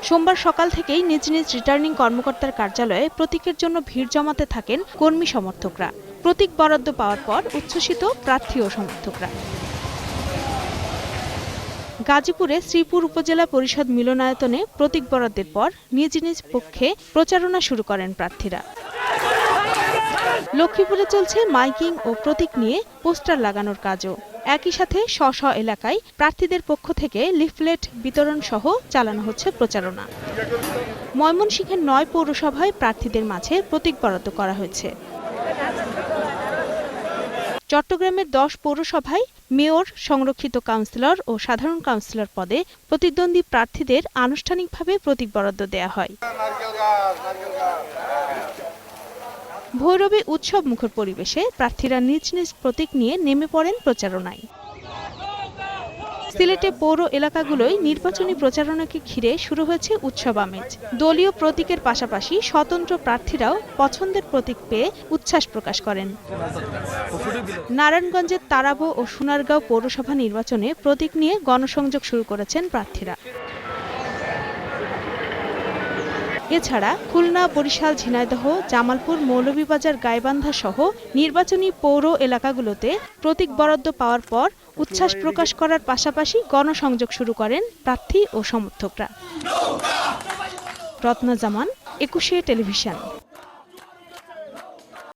সোমবার সকাল থেকেই নিজ নিজ রিটার্নিং কর্মকর্তার কার্যালয়ে প্রতীকের জন্য ভিড় জমাতে থাকেন কর্মী সমর্থকরা। প্রতীক বরাদ্দ পাওয়ার পর উচ্ছ্বসিত প্রার্থী ও সমর্থকরা। গাজীপুরে শ্রীপুর উপজেলা পরিষদ মিলনায়তনে প্রতীক বরাদ্দের পর নিজ নিজ পক্ষে প্রচারণা শুরু করেন প্রার্থীরা। লক্ষ্মীপুরে চলছে মাইকিং ও প্রতীক নিয়ে পোস্টার লাগানোর কাজও। একই সাথে স্ব এলাকায় প্রার্থীদের পক্ষ থেকে লিফলেট বিতরণ সহ চালানো হচ্ছে প্রচারণা। ময়মনসিংহের ৯ পৌরসভায় প্রার্থীদের মাঝে প্রতীক বরাদ্দ করা হয়েছে। চট্টগ্রামের ১০ পৌরসভায় মেয়র, সংরক্ষিত কাউন্সিলর ও সাধারণ কাউন্সিলর পদে প্রতিদ্বন্দ্বী প্রার্থীদের আনুষ্ঠানিকভাবে প্রতীক বরাদ্দ দেয়া হয়। ভৈরবে উৎসব মুখর পরিবেশে প্রার্থীরা নিজ নিজ প্রতীক নিয়ে নেমে পড়েন প্রচারণায়। সিলেটে পৌর এলাকাগুলোয় নির্বাচনী প্রচারণাকে ঘিরে শুরু হয়েছে উৎসব আমেজ। দলীয় প্রতীকের পাশাপাশি স্বতন্ত্র প্রার্থীরাও পছন্দের প্রতীক পেয়ে উচ্ছ্বাস প্রকাশ করেন। নারায়ণগঞ্জের তারাবো ও সোনারগাঁও পৌরসভা নির্বাচনে প্রতীক নিয়ে গণসংযোগ শুরু করেছেন প্রার্থীরা। এছাড়া খুলনা, বরিশাল, ঝিনাইদহ, জামালপুর, মৌলভীবাজার, গাইবান্ধা সহ নির্বাচনী পৌর এলাকাগুলোতে প্রতীক বরাদ্দ পাওয়ার পর উচ্ছ্বাস প্রকাশ করার পাশাপাশি গণসংযোগ শুরু করেন প্রার্থী ও সমর্থকরা। রত্না জামান, ২১ টেলিভিশন।